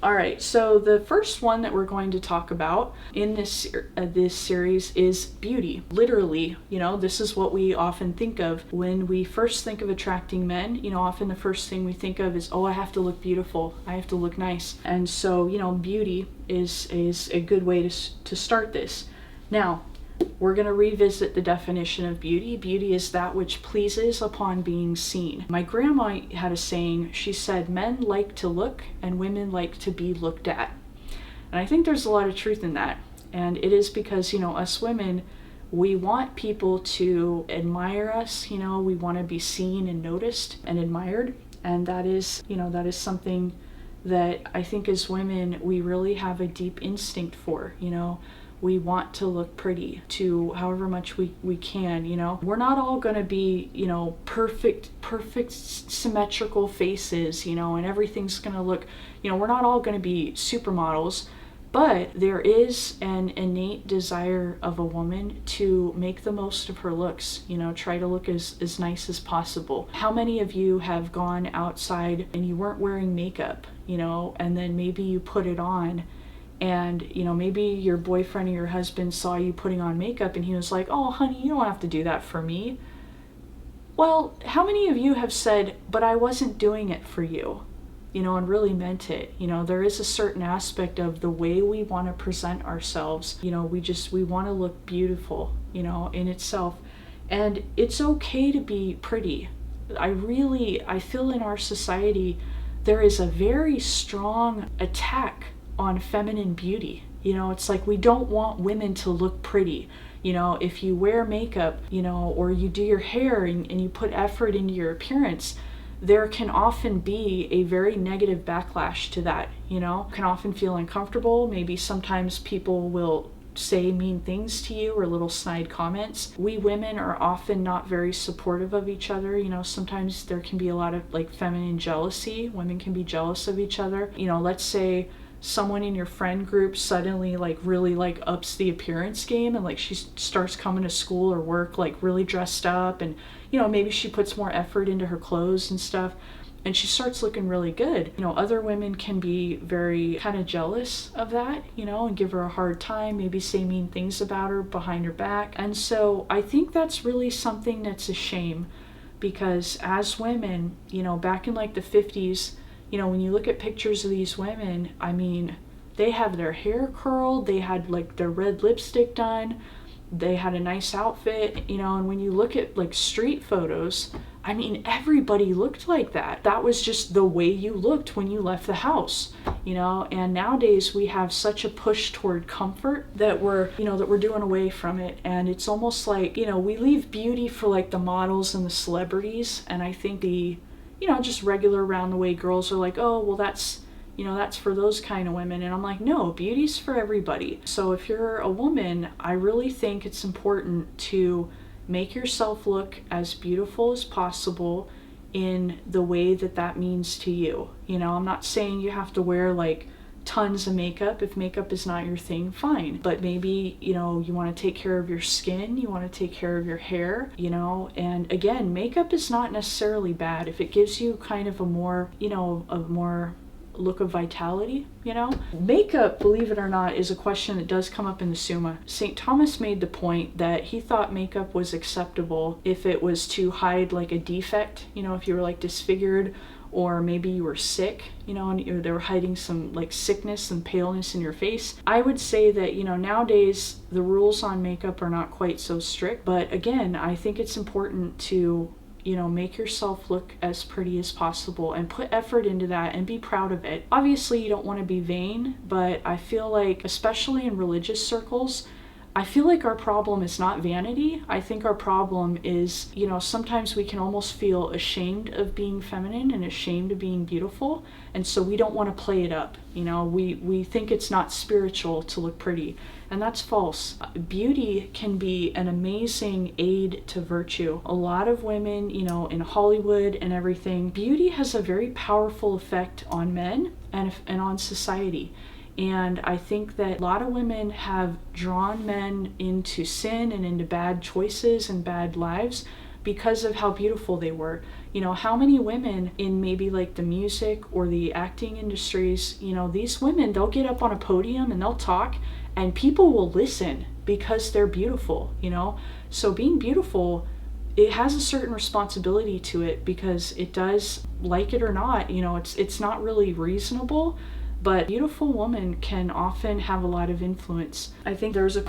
All right, so the first one that we're going to talk about in this series is beauty. Literally, this is what we often think of when we first think of attracting men. Often the first thing we think of is, oh, I have to look beautiful, I have to look nice. And so, beauty is a good way to start this. Now, we're going to revisit the definition of beauty. Beauty is that which pleases upon being seen. My grandma had a saying. She said, men like to look and women like to be looked at. And I think there's a lot of truth in that. And it is because, us women, we want people to admire us. We want to be seen and noticed and admired. And that is something that I think as women, we really have a deep instinct for, We want to look pretty to however much we can, We're not all going to be, perfect symmetrical faces, and everything's going to look, we're not all going to be supermodels, but there is an innate desire of a woman to make the most of her looks, try to look as nice as possible. How many of you have gone outside and you weren't wearing makeup, and then maybe you put it on, and maybe your boyfriend or your husband saw you putting on makeup and he was like, oh honey, you don't have to do that for me. Well, how many of you have said, but I wasn't doing it for you, and really meant it? There is a certain aspect of the way we want to present ourselves. We want to look beautiful, in itself. And it's okay to be pretty. I feel in our society there is a very strong attack on feminine beauty. It's like we don't want women to look pretty. If you wear makeup, or you do your hair and you put effort into your appearance, there can often be a very negative backlash to that, can often feel uncomfortable. Maybe sometimes people will say mean things to you or little snide comments. We women are often not very supportive of each other. Sometimes there can be a lot of feminine jealousy. Women can be jealous of each other. Let's say someone in your friend group suddenly really ups the appearance game, and she starts coming to school or work really dressed up, and maybe she puts more effort into her clothes and stuff, and she starts looking really good. Other women can be very kind of jealous of that, and give her a hard time, maybe say mean things about her behind her back. And so I think that's really something that's a shame, because as women, back in the 50s, when you look at pictures of these women, they have their hair curled, they had their red lipstick done, they had a nice outfit, and when you look at street photos, everybody looked like that. That was just the way you looked when you left the house, and nowadays we have such a push toward comfort that we're doing away from it. And it's almost like, we leave beauty for the models and the celebrities, and I think the just regular around the way girls are like, oh, well, that's for those kind of women. And I'm like, no, beauty's for everybody. So if you're a woman, I really think it's important to make yourself look as beautiful as possible in the way that means to you. I'm not saying you have to wear tons of makeup. If makeup is not your thing, fine. But maybe, you want to take care of your skin, you want to take care of your hair, and again, makeup is not necessarily bad if it gives you kind of a more look of vitality, Makeup, believe it or not, is a question that does come up in the Summa. St. Thomas made the point that he thought makeup was acceptable if it was to hide a defect, if you were disfigured, or maybe you were sick, and they were hiding some sickness and paleness in your face. I would say that, nowadays the rules on makeup are not quite so strict, but again, I think it's important to, make yourself look as pretty as possible and put effort into that and be proud of it. Obviously, you don't want to be vain, but I feel especially in religious circles, I feel our problem is not vanity. I think our problem is, sometimes we can almost feel ashamed of being feminine and ashamed of being beautiful. And so we don't want to play it up. We think it's not spiritual to look pretty. And that's false. Beauty can be an amazing aid to virtue. A lot of women, in Hollywood and everything, beauty has a very powerful effect on men and on society. And I think that a lot of women have drawn men into sin and into bad choices and bad lives because of how beautiful they were. You know, how many women in maybe like the music or the acting industries, you know, these women, they'll get up on a podium and they'll talk and people will listen because they're beautiful, you know? So being beautiful, it has a certain responsibility to it, because it does, like it or not, you know, it's not really reasonable, but a beautiful woman can often have a lot of influence. I think there's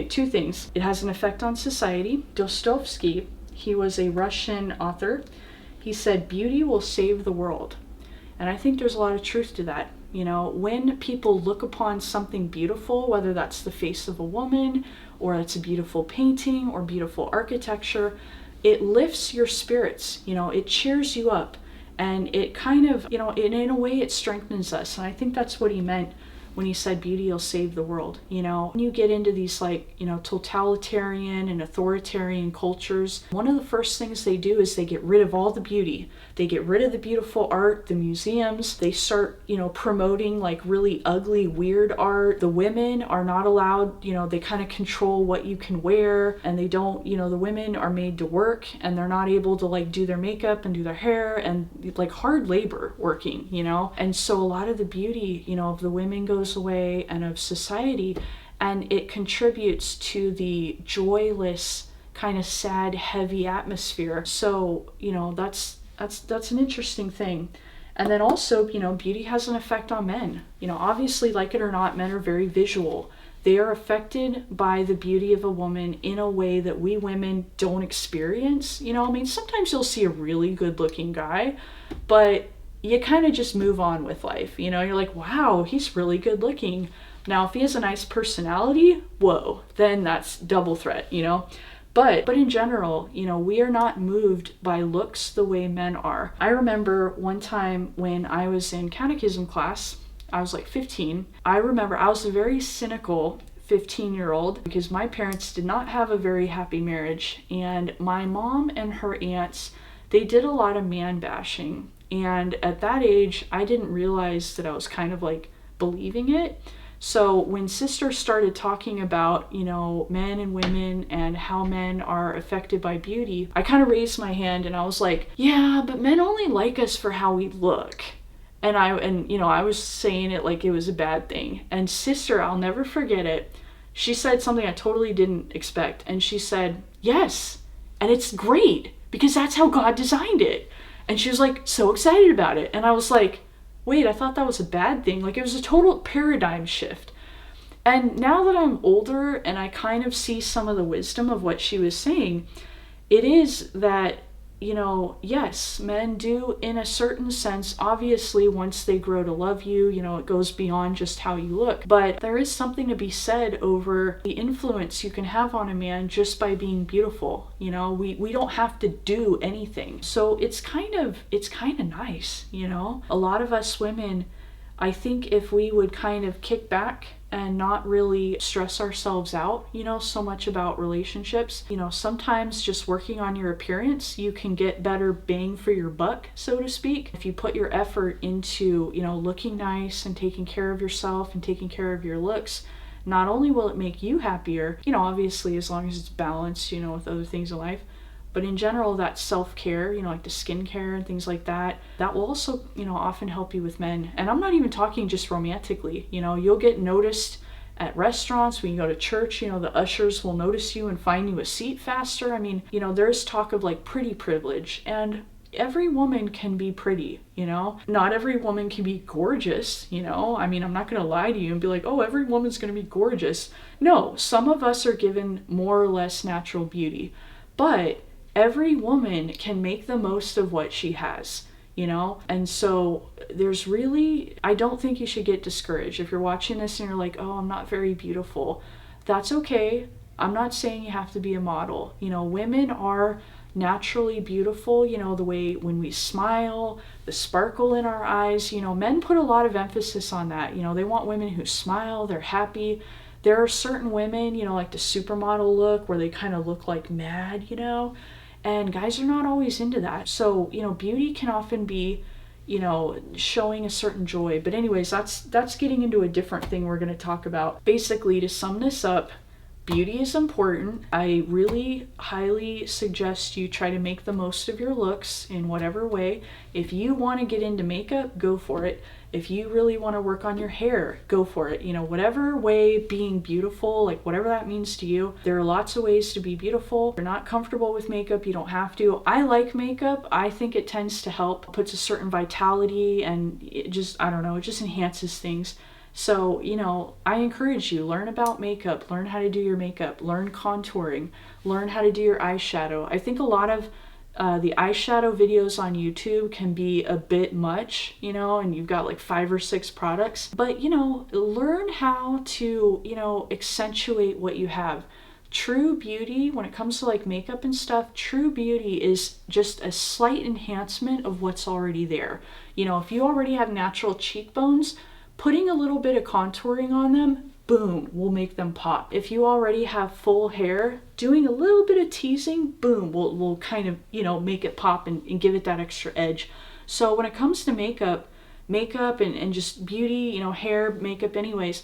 two things. It has an effect on society. Dostoevsky, he was a Russian author. He said, beauty will save the world. And I think there's a lot of truth to that. You know, when people look upon something beautiful, whether that's the face of a woman, or it's a beautiful painting or beautiful architecture, it lifts your spirits, you know, it cheers you up, and it kind of, you know, in a way it strengthens us. And I think that's what he meant when he said beauty will save the world. You know, when you get into these, like, you know, totalitarian and authoritarian cultures, one of the first things they do is they get rid of all the beauty. They get rid of the beautiful art, the museums. They start, you know, promoting like really ugly, weird art. The women are not allowed, you know, they kind of control what you can wear, and they don't, you know, the women are made to work and they're not able to like do their makeup and do their hair, and like hard labor working, you know? And so a lot of the beauty, you know, of the women goes away, and of society, and it contributes to the joyless, kind of sad, heavy atmosphere. So, you know, that's an interesting thing. And then also, you know, beauty has an effect on men. You know, obviously, like it or not, men are very visual. They are affected by the beauty of a woman in a way that we women don't experience. You know, I mean, sometimes you'll see a really good looking guy, but you kind of just move on with life. You know, you're like, wow, he's really good looking. Now, if he has a nice personality, whoa, then that's double threat, you know? But in general, you know, we are not moved by looks the way men are. I remember one time when I was in catechism class, I was like 15. I remember I was a very cynical 15-year-old because my parents did not have a very happy marriage. And my mom and her aunts, they did a lot of man bashing. And at that age, I didn't realize that I was kind of like believing it. So when sister started talking about, you know, men and women and how men are affected by beauty, I kind of raised my hand and I was like, yeah, but men only like us for how we look. And you know, I was saying it like it was a bad thing. And sister, I'll never forget it, she said something I totally didn't expect. And she said, yes, and it's great because that's how God designed it. And she was like so excited about it. And I was like, wait, I thought that was a bad thing. Like, it was a total paradigm shift. And now that I'm older and I kind of see some of the wisdom of what she was saying, it is that, you know, yes, men do in a certain sense, obviously once they grow to love you, you know, it goes beyond just how you look. But there is something to be said over the influence you can have on a man just by being beautiful. You know, we don't have to do anything. So it's kind of nice, you know. A lot of us women, I think if we would kind of kick back and not really stress ourselves out, you know, so much about relationships. You know, sometimes just working on your appearance, you can get better bang for your buck, so to speak. If you put your effort into, you know, looking nice and taking care of yourself and taking care of your looks, not only will it make you happier, you know, obviously as long as it's balanced, you know, with other things in life, but in general, that self-care, you know, like the skincare and things like that, that will also, you know, often help you with men. And I'm not even talking just romantically. You know, you'll get noticed at restaurants, when you go to church, you know, the ushers will notice you and find you a seat faster. I mean, you know, there's talk of like pretty privilege, and every woman can be pretty, you know? Not every woman can be gorgeous, you know? I mean, I'm not gonna lie to you and be like, oh, every woman's gonna be gorgeous. No, some of us are given more or less natural beauty, but every woman can make the most of what she has, you know? And so there's really, I don't think you should get discouraged. If you're watching this and you're like, oh, I'm not very beautiful, that's okay. I'm not saying you have to be a model. You know, women are naturally beautiful, you know, the way when we smile, the sparkle in our eyes, you know, men put a lot of emphasis on that. You know, they want women who smile, they're happy. There are certain women, you know, like the supermodel look where they kind of look like mad, you know? And guys are not always into that. So, you know, beauty can often be, you know, showing a certain joy. But anyways, that's getting into a different thing we're going to talk about. Basically, to sum this up, Beauty is important. I really highly suggest you try to make the most of your looks in whatever way. If you want to get into makeup, go for it. If you really want to work on your hair, go for it. Whatever way being beautiful, like whatever that means to you, there are lots of ways to be beautiful. If you're not comfortable with makeup, you don't have to. I like makeup. I think it tends to help, puts a certain vitality, and it just, I don't know, it just enhances things. So, I encourage you, learn about makeup, learn how to do your makeup, learn contouring, learn how to do your eyeshadow. I think a lot of the eyeshadow videos on YouTube can be a bit much, and you've got like 5 or 6 products, but learn how to, accentuate what you have. True beauty, when it comes to like makeup and stuff, true beauty is just a slight enhancement of what's already there. If you already have natural cheekbones, putting a little bit of contouring on them, boom, will make them pop. If you already have full hair, doing a little bit of teasing, boom, will kind of, make it pop and give it that extra edge. So when it comes to makeup and just beauty, hair, makeup anyways,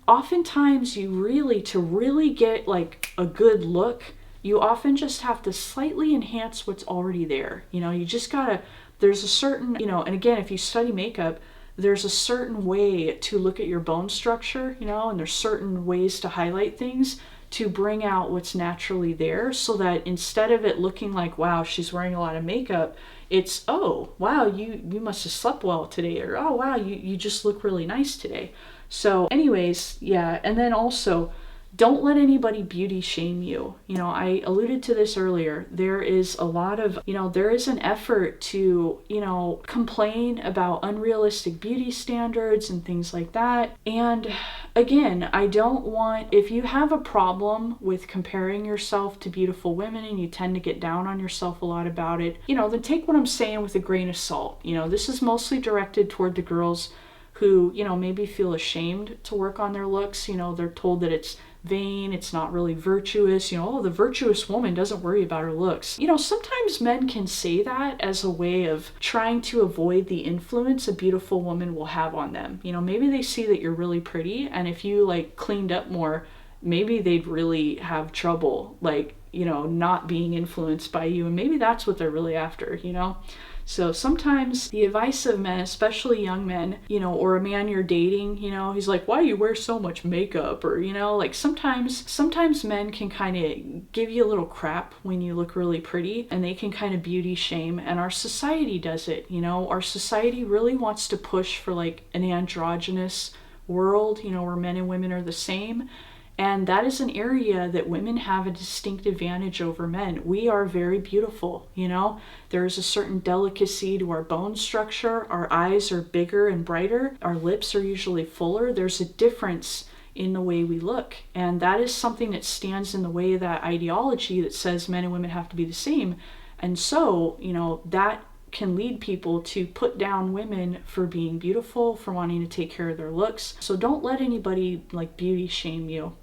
oftentimes to really get like a good look, you often just have to slightly enhance what's already there. You just gotta, there's a certain, and again, if you study makeup, there's a certain way to look at your bone structure, and there's certain ways to highlight things to bring out what's naturally there, so that instead of it looking like, wow, she's wearing a lot of makeup, it's, oh, wow, you must have slept well today, or oh, wow, you just look really nice today. So anyways, yeah, and then also, don't let anybody beauty shame you. I alluded to this earlier. There is a lot of, there is an effort to, complain about unrealistic beauty standards and things like that. And again, I don't want, if you have a problem with comparing yourself to beautiful women and you tend to get down on yourself a lot about it, then take what I'm saying with a grain of salt. This is mostly directed toward the girls who, maybe feel ashamed to work on their looks. They're told that it's vain, it's not really virtuous, oh, the virtuous woman doesn't worry about her looks. Sometimes men can say that as a way of trying to avoid the influence a beautiful woman will have on them. Maybe they see that you're really pretty, and if you like cleaned up more, maybe they'd really have trouble, like, not being influenced by you, and maybe that's what they're really after, So sometimes the advice of men, especially young men, or a man you're dating, he's like, why do you wear so much makeup? Or, like sometimes men can kind of give you a little crap when you look really pretty, and they can kind of beauty shame, and our society does it. Our society really wants to push for like an androgynous world, where men and women are the same. And that is an area that women have a distinct advantage over men. We are very beautiful, There is a certain delicacy to our bone structure. Our eyes are bigger and brighter. Our lips are usually fuller. There's a difference in the way we look. And that is something that stands in the way of that ideology that says men and women have to be the same. And so, that can lead people to put down women for being beautiful, for wanting to take care of their looks. So don't let anybody like beauty shame you.